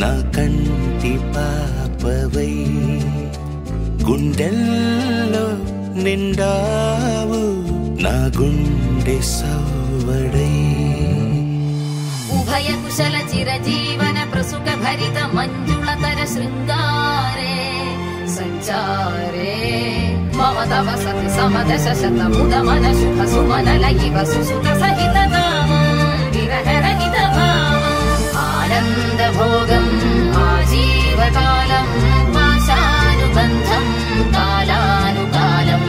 నా కంటి పాపవై గుండెల్లో నిండావు నా గుండె సవ్వడై ఉభయ కుశల చిరజీవన ప్రసుక భరిత మంజుళతర శృంగారే సంచారే మమ తవ సతి సమదశ శతముదమన శుభ సుమనల ఇవ సుసుత సహిత విరహరహిత ఆనంద భోగం ఆజీవకాలం పాశానుబంధం కాలానుకాలం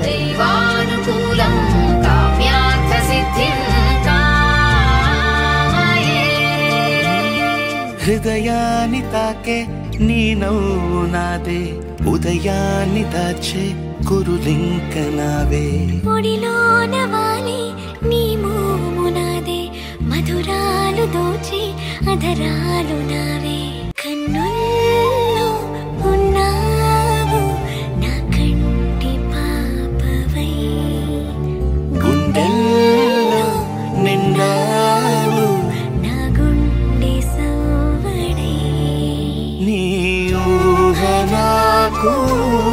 దైవానుకూలం కామ్యార్థ సిద్ధిం హృదయాన్ని తాకే నీ నవ్వు నాదే ఉదయాన్ని దాచే కురులింక నావే ఒడిలోన వాలి నీ మోము నాదే మధురాలు దోచి అధరాలు నావే కన్నుల్లో ఉన్నావు నా కంటి పాపవై గుండెల్లో నిండావు నా గుండె సవ్వడై నీ ఊహ నాకు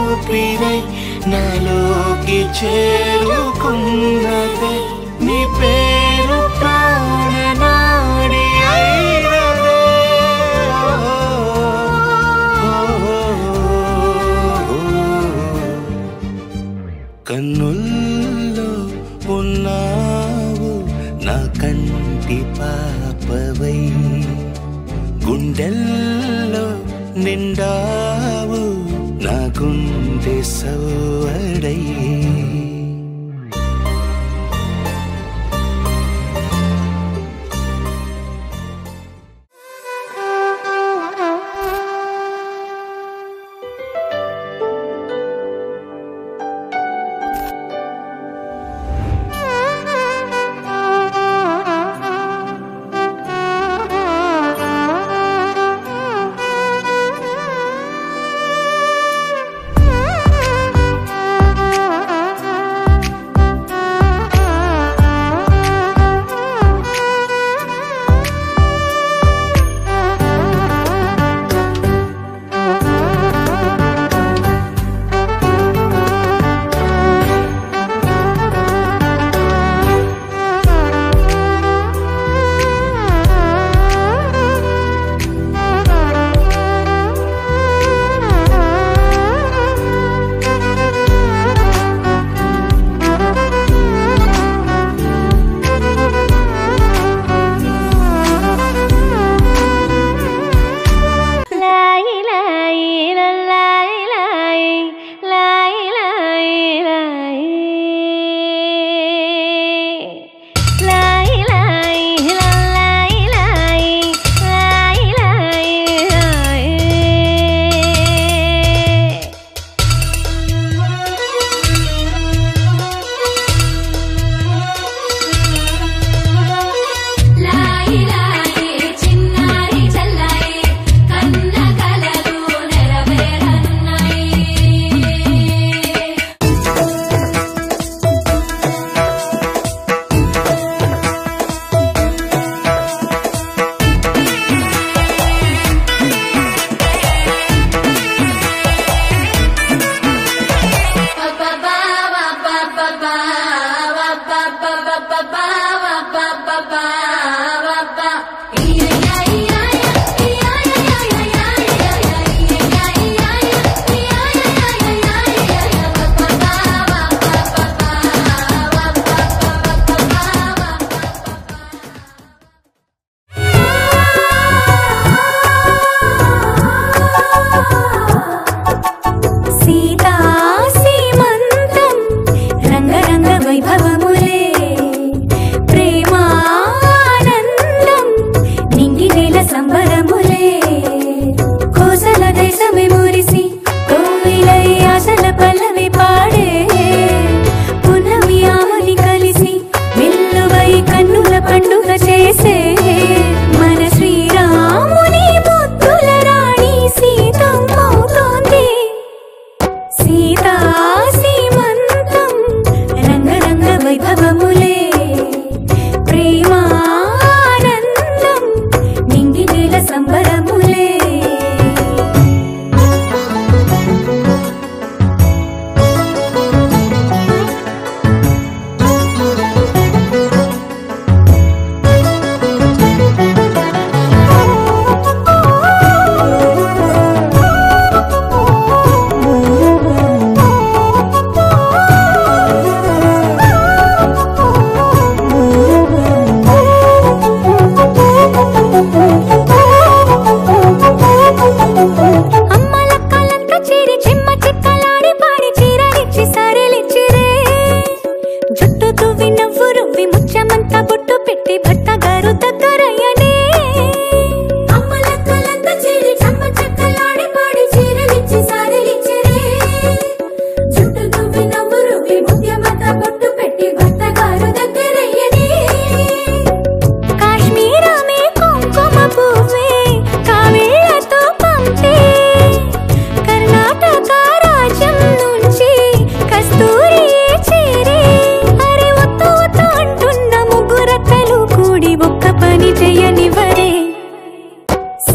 ఊపిరై నాలోకి చేరుకున్నదే నీ పేరు ప్రాణనాడి అయినదే కన్నుల్లో ఉన్నావు నా కంటి పాపవై గుండెల్లో నిండావు నా గుండె సవ్వడై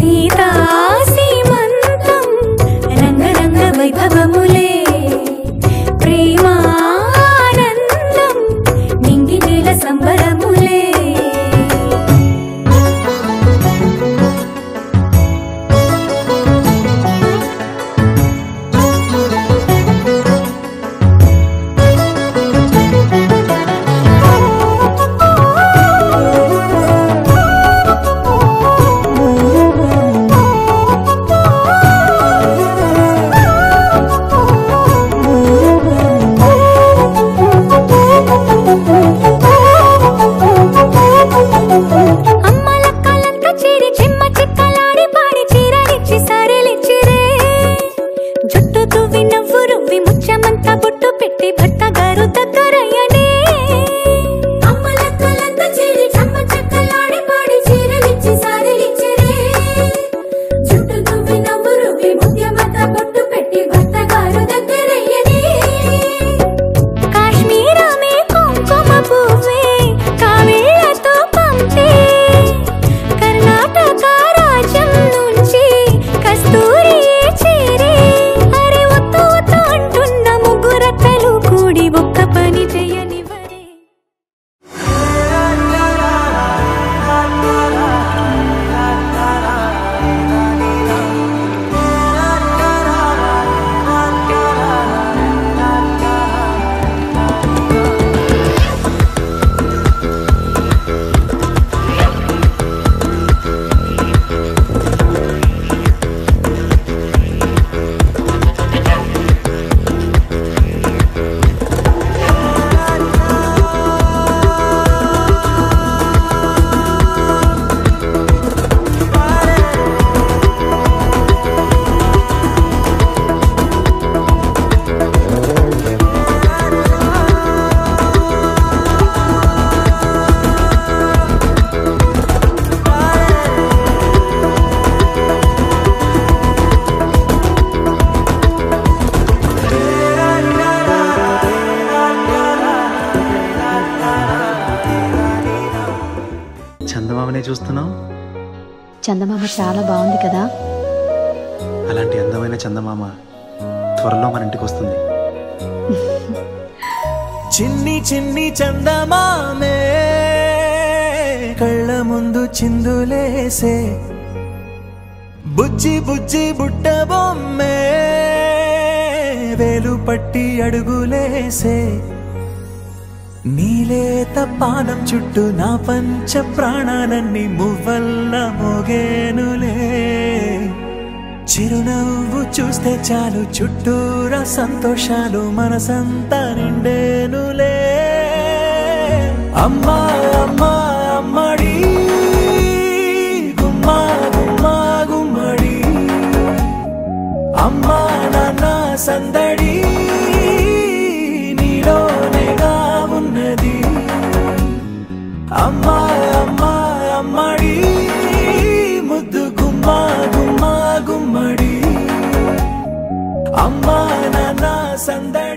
సీతా సీమంతం రంగరంగ వైభవములే ప్రేమానందం నింగి నేల సంబరములే చందమామనే చూస్తున్నావు. చందమామ చాలా బాగుంది కదా. అలాంటి అందమైన చందమామ త్వరలో మన ఇంటికి వస్తుంది. చిన్ని చిన్ని చందమామే కళ్ళ ముందు చిందులేసే బుజ్జి బుజ్జి బుట్ట బొమ్మే వేలు పట్టి అడుగులేసే నీలేత పానం చుట్టూ నా పంచ ప్రాణాలన్నీ మువ్వల్ల మోగేనులే చిరునవ్వు చూస్తే చాలు చుట్టూరా సంతోషాలు మనసంతా నిండేనులే అమ్మా అమ్మా అమ్మడి గుమ్మా గుమ్మా గుమ్మడి అమ్మా నాన్న సందడి నీలోనేగా ఉన్నది అమ్మా అమ్మా అమ్మడి ముద్దు గుమ్మా గుమ్మా గుమ్మడి అమ్మా నాన్న సందడి